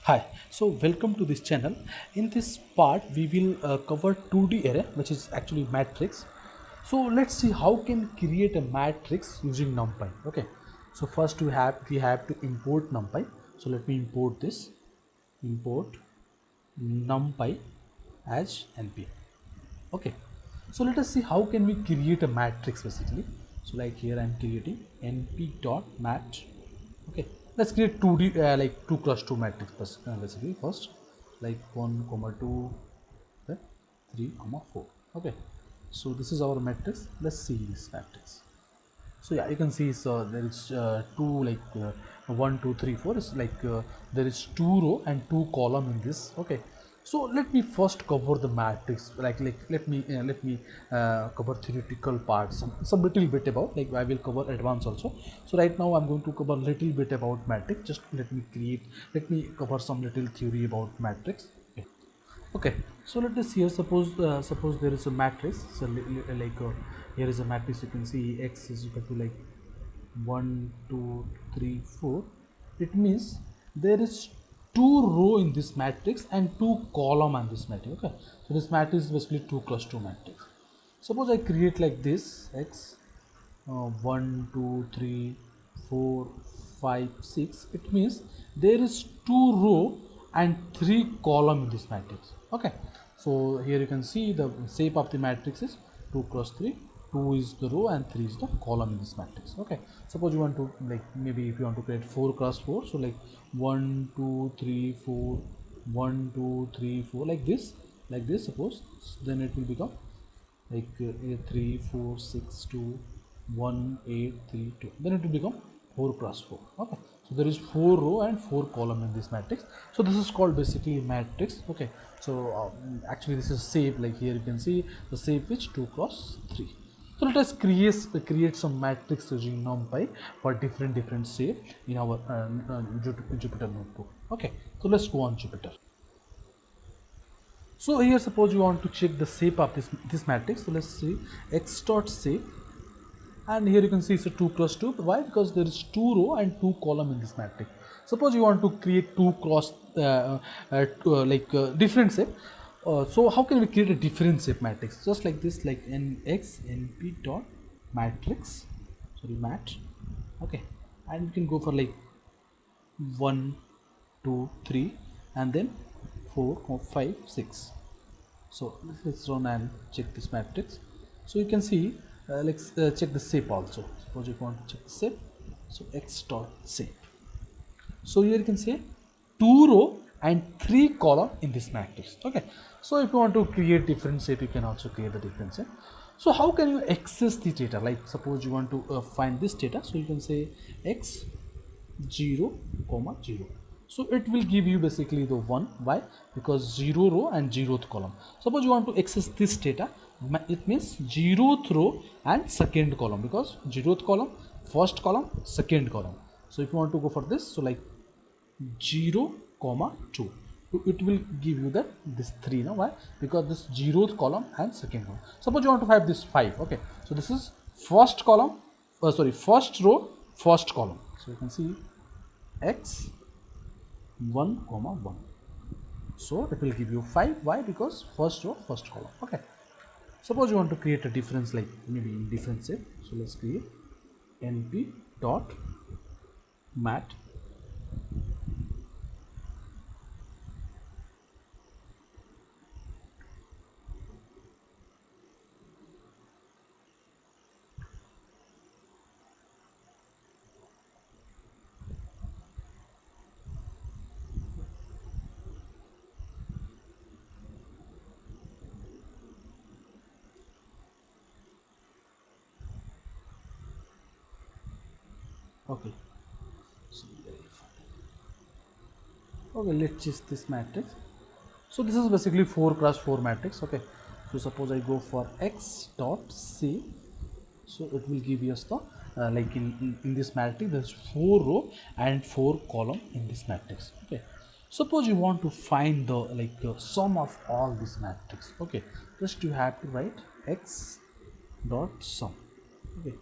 Hi, so welcome to this channel. In this part, we will cover 2D array, which is actually matrix. So let's see how can create a matrix using NumPy. Okay, so first we have to import NumPy. So let me import this. Import NumPy as NP. Okay, so let us see how can we create a matrix basically. So like here I'm creating np dot mat. Okay, let's create 2D like 2 cross 2 matrix basically first, like 1 comma 2, then 3 comma 4. Okay, so this is our matrix. Let's see this matrix. So yeah, you can see so there is two like 1 2 3 4 is like there is two row and two column in this. Okay, so let me first cover the matrix, like let me cover theoretical parts, some little bit about, like I will cover advanced also. So right now I'm going to cover little bit about matrix. Just let me cover some little theory about matrix. Okay. Okay, so let us here suppose there is a matrix. So here is a matrix. You can see x is equal to like 1 2 3 4. It means there is two row in this matrix and two column on this matrix. Okay, so this matrix is basically 2 cross 2 matrix. Suppose I create like this x 1 2 3 4 5 6. It means there is two row and three column in this matrix. Okay, so here you can see the shape of the matrix is 2 cross 3. 2 is the row and 3 is the column in this matrix. Okay, suppose you want to, like, maybe if you want to create 4 cross 4, so like 1 2 3 4 1 2 3 4, like this suppose, then it will become like 3 4 6 2 1 8 3 2, then it will become 4 cross 4. Okay, so there is 4 row and 4 column in this matrix. So this is called basically matrix. Okay, so actually this is shape, like here you can see the shape which 2 cross 3. So let us create some matrix using NumPy for different shape in our Jupyter notebook. Okay, so let's go on Jupyter. So here suppose you want to check the shape of this matrix. So let's see x dot shape, and here you can see it's a 2 cross 2. Why? Because there is two row and two column in this matrix. Suppose you want to create two cross different shape. So how can we create a different shape matrix? Just like this, like nx np dot matrix, sorry, mat. Okay, and you can go for like 1 2 3 and then 4 5 6. So let's run and check this matrix. So you can see, let's check the shape also. Suppose you want to check the shape, so x dot shape. So here you can see two row and three column in this matrix. Okay, so if you want to create different shape, you can also create the different shape. So how can you access the data? Like suppose you want to find this data, so you can say x 0 comma 0. So it will give you basically the 1. Why? Because 0 row and 0th column. Suppose you want to access this data, it means 0th row and second column, because 0th column, first column, second column. So if you want to go for this, so like 0 comma 2, it will give you that this 3. Now why? Because this 0th column and second column. Suppose you want to have this 5. Okay, so this is first column, sorry, first row, first column. So you can see x 1 comma 1, so it will give you 5. Why? Because first row, first column. Okay, suppose you want to create a difference, like maybe in different shape. So let's create np dot mat. Okay, so okay, let's check this matrix. So this is basically 4 cross 4 matrix. Okay, so suppose I go for x dot c, so it will give us the like in this matrix there's 4 row and 4 column in this matrix. Okay, suppose you want to find the sum of all this matrix. Okay, just you have to write x dot sum. Okay,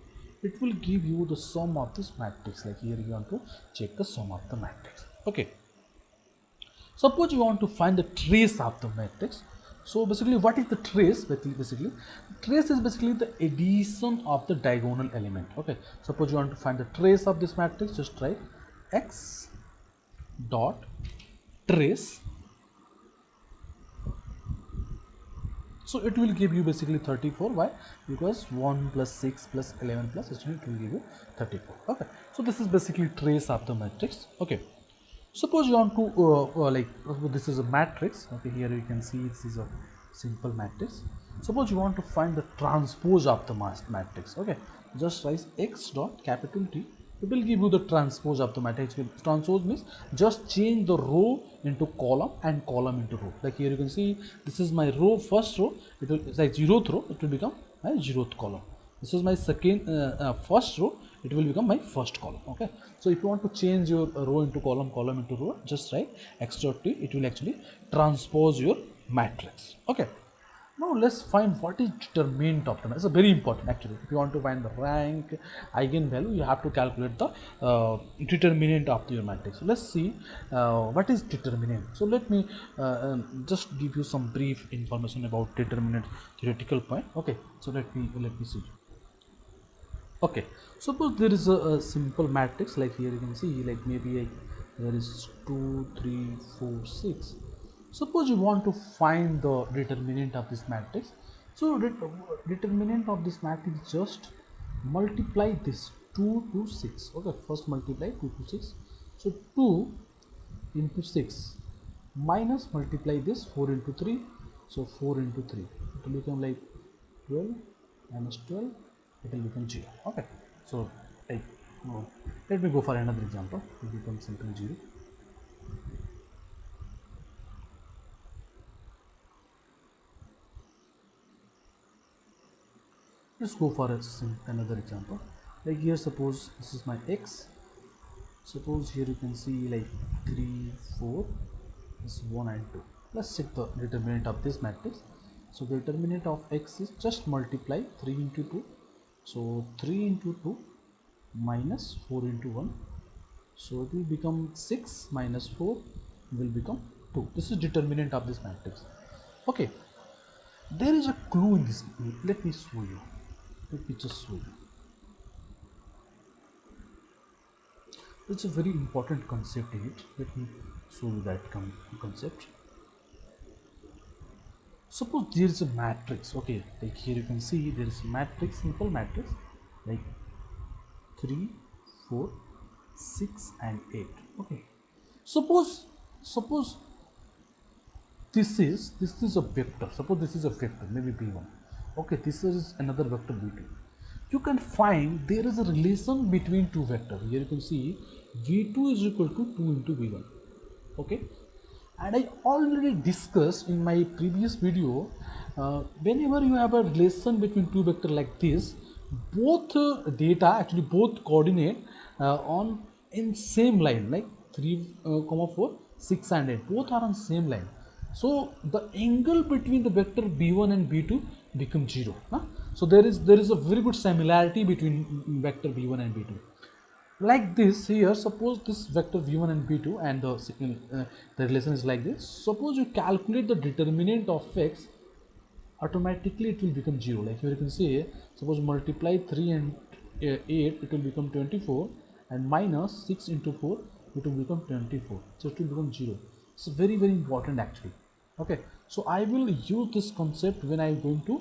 it will give you the sum of this matrix. Like here you want to check the sum of the matrix. Okay, Suppose you want to find the trace of the matrix. So basically, what is the trace? Basically, trace is basically the addition of the diagonal element. Okay. Suppose you want to find the trace of this matrix, just write x dot trace. So it will give you basically 34. Why? Because 1 plus 6 plus 11 plus it will give you 34. Okay. So this is basically trace of the matrix. Okay. Suppose you want to this is a matrix. Okay, here you can see this is a simple matrix. Suppose you want to find the transpose of the matrix. Okay, just write x dot capital T. It will give you the transpose of the matrix. Transpose means just change the row into column and column into row. Like here you can see this is my row, first row. It will, it's like zeroth row. It will become my zeroth column. This is my second first row. It will become my first column. Okay, so if you want to change your row into column, column into row, just write x dot t. It will actually transpose your matrix. Okay, now let's find what is determinant of the matrix. It's a very important actually. If you want to find the rank, eigenvalue, you have to calculate the determinant of your matrix. So let's see what is determinant. So let me just give you some brief information about determinant theoretical point. Okay, so let me see. Okay, suppose there is a simple matrix like here you can see, like maybe there is 2 3 4 6. Suppose you want to find the determinant of this matrix. So determinant of this matrix, just multiply this 2 to 6. Okay, first multiply 2 to 6. So 2 into 6 minus multiply this 4 into 3. So 4 into 3, it will become like 12 minus 12, it will become 0. Okay, so like let me go for another example. It becomes simple 0. Let's go for another example. Like here, suppose this is my x. Suppose here you can see like 3 4 is 1 and 2. Let's check the determinant of this matrix. So the determinant of x is just multiply 3 into 2. So 3 into 2 minus 4 into 1. So it will become 6 minus 4 will become 2. This is determinant of this matrix. Okay, there is a clue in this. Let me show you. Let me just show you. It's a very important concept in it. Let me show you that concept. Suppose there is a matrix. Okay, like here you can see there is a matrix, simple matrix, like 3 4 6 and 8. Okay, suppose this is a vector. Suppose this is a vector, maybe b1. Okay, this is another vector b2. You can find there is a relation between two vectors. Here you can see v2 is equal to 2 into v1. Okay, and I already discussed in my previous video, whenever you have a relation between two vectors like this, both data, actually both coordinate on in same line, like 3 comma 4 6 and 8, both are on same line. So the angle between the vector b1 and b2 becomes 0, huh? So there is a very good similarity between vector b1 and b2. Like this here, suppose this vector v1 and v2 and the relation is like this. Suppose you calculate the determinant of x, automatically it will become 0. Like here you can see, suppose multiply 3 and 8, it will become 24, and minus 6 into 4, it will become 24. So it will become 0. It's very important actually. Okay, so I will use this concept when I am going to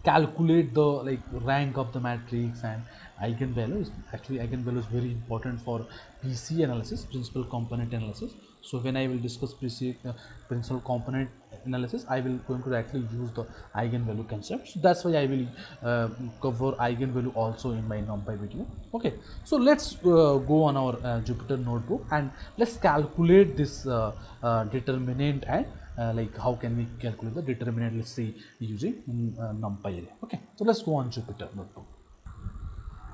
calculate the like rank of the matrix and eigenvalues. Actually eigenvalue is very important for PC analysis, principal component analysis. So when I will discuss principal component analysis, I will going to actually use the eigenvalue concept. So that's why I will cover eigenvalue also in my NumPy video. Okay, so let's go on our Jupyter notebook and let's calculate this determinant and like how can we calculate the determinant, let's say using NumPy array. Okay, so let's go on Jupyter notebook.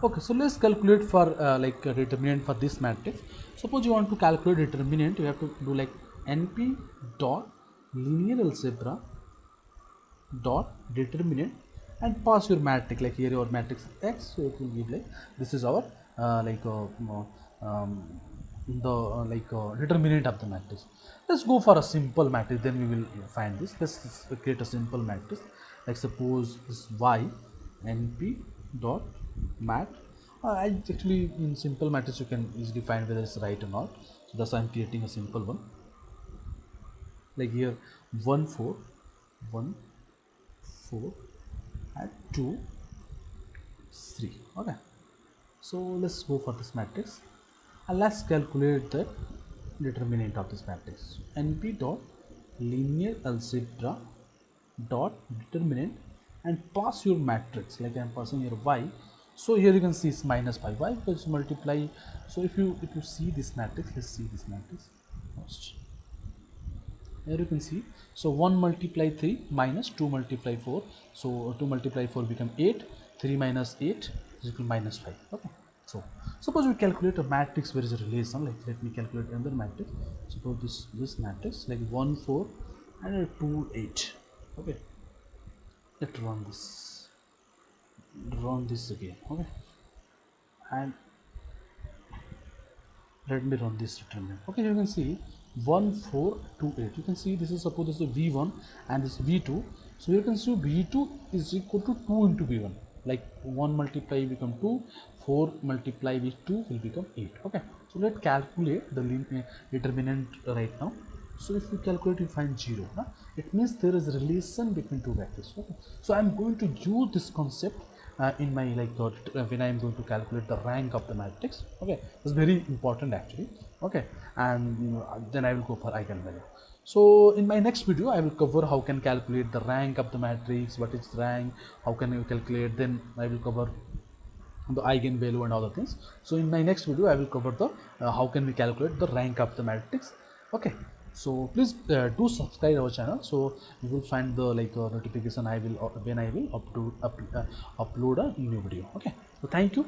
Okay, so let's calculate for determinant for this matrix. Suppose you want to calculate determinant, you have to do like np dot linear algebra dot determinant and pass your matrix. Like here your matrix x, so it will give like this is our the determinant of the matrix. Let's go for a simple matrix, then we will find this. Let's create a simple matrix. Like suppose this y np dot mat. I actually in simple matrix you can easily find whether it's right or not. So that's why I'm creating a simple one. Like here 1 4 1 4 and 2 3. Okay. So let's go for this matrix and let's calculate the determinant of this matrix. NP dot linear algebra dot determinant and pass your matrix, like I'm passing your y. So here you can see it's minus by y because multiply. So if you see this matrix, let's see this matrix first. Here you can see, so 1 multiply 3 minus 2 multiply 4, so 2 multiply 4 become 8, 3 minus 8 is equal to minus 5. Okay, so suppose we calculate a matrix where is a relation, like let me calculate another matrix. Suppose this matrix like 1 4 and 2 8. Okay, let's run this again. Okay, and let me run this determinant. Okay, you can see 1 4 2 8. You can see this is, suppose this is v1 and this v2. So you can see v2 is equal to 2 into v1, like 1 multiply become 2, 4 multiply with 2 will become 8. Okay, so let's calculate the determinant right now. So if you calculate, you find 0. Huh? It means there is a relation between two vectors. Okay, so I'm going to use this concept in my when I am going to calculate the rank of the matrix. Okay, it's very important actually. Okay, and then I will go for eigenvalue. So in my next video I will cover how can calculate the rank of the matrix, what is rank, how can you calculate, then I will cover the eigenvalue and other things. So in my next video I will cover the how can we calculate the rank of the matrix. Okay, so please do subscribe our channel, so you will find the notification I will when I will upload a new video. Okay, so thank you.